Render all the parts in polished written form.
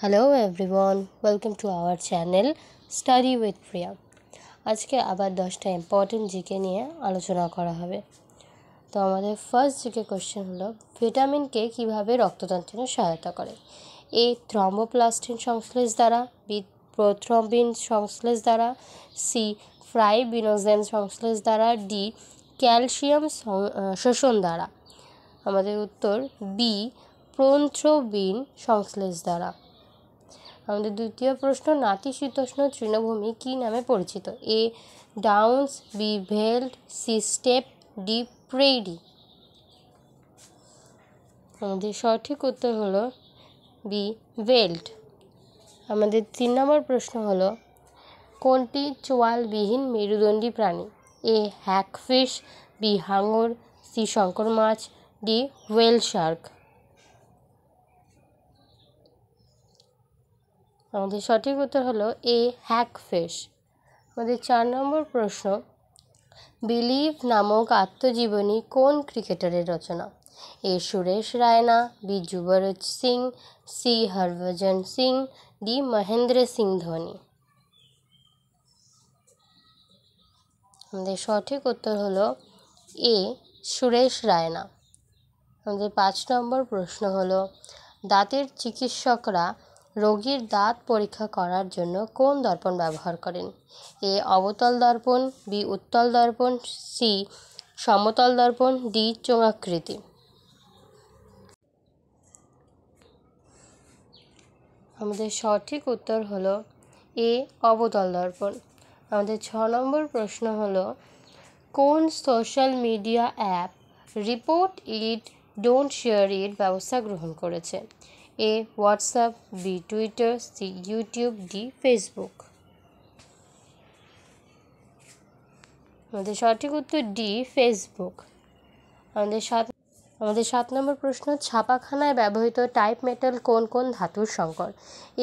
Hello everyone, welcome to our channel study with Priya. আজকে আবার 10টা ইম্পর্টেন্ট জিকে নিয়ে আলোচনা করা হবে। তো আমাদের ফার্স্ট জিকে কোশ্চেন হলো, ভিটামিন কে কীভাবে রক্ততন্ত্রে সহায়তা করে? এ থ্রম্বোপ্লাস্টিন সংশ্লেষ দ্বারা, বি প্রোথ্রম্বিন সংশ্লেষ দ্বারা, সি ফাইব্রিনোজেন সংশ্লেষ দ্বারা, ডি ক্যালসিয়াম শোষণ দ্বারা। আমাদের উত্তর বি প্রোথ্রম্বিন সংশ্লেষ দ্বারা। আমাদের দ্বিতীয় প্রশ্ন, নাতিশীতোষ্ণ তৃণভূমি কী নামে পরিচিত? A downs, B veld, C steppe, D prairie. আমাদের সঠিক উত্তর হলো বি ভেল্ড। আমাদের 3 নম্বর প্রশ্ন হলো, কোনটি চোয়ালবিহীন মেরুদণ্ডী প্রাণী? এ হ্যাগফিশ, বি হাঙর, সি শঙ্কর মাছ, ডি হোয়েল শার্ক। আমাদের সঠিক উত্তর হলো এ হ্যাগফিশ। আমাদের 4 নম্বর প্রশ্ন, বিলিভ নামক আত্মজীবনী কোন ক্রিকেটারের রচনা? এ Suresh Raina, B Yuvraj Singh, C Harbhajan Singh, D Mahendra Singh Dhoni. আমাদের সঠিক উত্তর হলো এ সুরেশ রায়না। আমাদের 5 নম্বর প্রশ্ন হলো, দাঁতের চিকিৎসকরা রোগীর দাঁত পরীক্ষা করার জন্য কোন দর্পণ ব্যবহার করেন? এ অবতল দর্পণ, বি উত্তল দর্পণ, সি সমতল দর্পণ, ডি চোঙাকৃতি। আমাদের সঠিক উত্তর হলো এ অবতল দর্পণ। আমাদের 6 নম্বর প্রশ্ন হলো, কোন social media app report it don't share it ব্যবস্থা গ্রহণ করেছে? A WhatsApp, B Twitter, C YouTube, D Facebook. আমাদের সঠিক উত্তর ডি ফেসবুক। আমাদের 7 নম্বর প্রশ্ন, ছাপাখানায় ব্যবহৃত টাইপ মেটাল কোন কোন ধাতুর সংকর?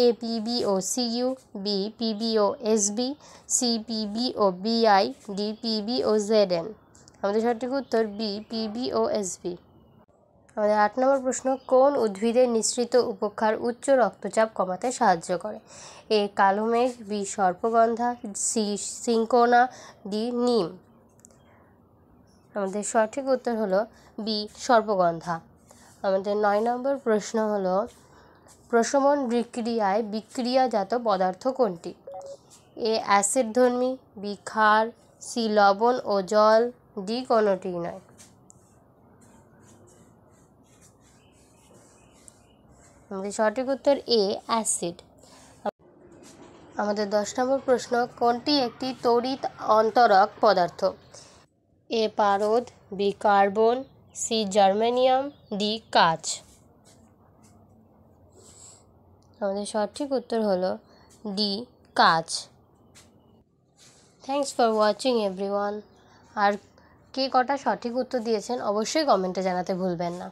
এ পিবিও সিইউ, বি পিবিও এসবি, সি পিবিও বিআই, ডি পিবিও জেডএন। আমাদের সঠিক উত্তর বি পিবিও এসবি। আমাদের 8 নম্বর প্রশ্ন, কোন উদ্ভিদের নিঃসৃত উপক্ষার উচ্চ রক্তচাপ কমাতে সাহায্য করে? এ কালো মেঘ, বি সর্পগন্ধা, সি সিঙ্কোনা, ডি নিম। আমাদের সঠিক উত্তর হলো বি সর্পগন্ধা। আমাদের 9 নম্বর প্রশ্ন হলো, প্রশমন বিক্রিয়ায় বিক্রিয়াজাত পদার্থ কোনটি? এ অ্যাসিডধর্মী, বি ক্ষার, সি লবণ ও জল, ডি কোনোটিই নয়। আমাদের সঠিক উত্তর এ অ্যাসিড। আমাদের 10 নম্বর প্রশ্ন, কোনটি একটি তড়িৎ অন্তরক পদার্থ? এ পারদ, B carbon, C germanium, D কাচ। আমাদের সঠিক উত্তর হলো ডি কাচ। Thanks for watching everyone. আর কে কটা সঠিক উত্তর দিয়েছেন অবশ্যই কমেন্টে জানাতে ভুলবেন না।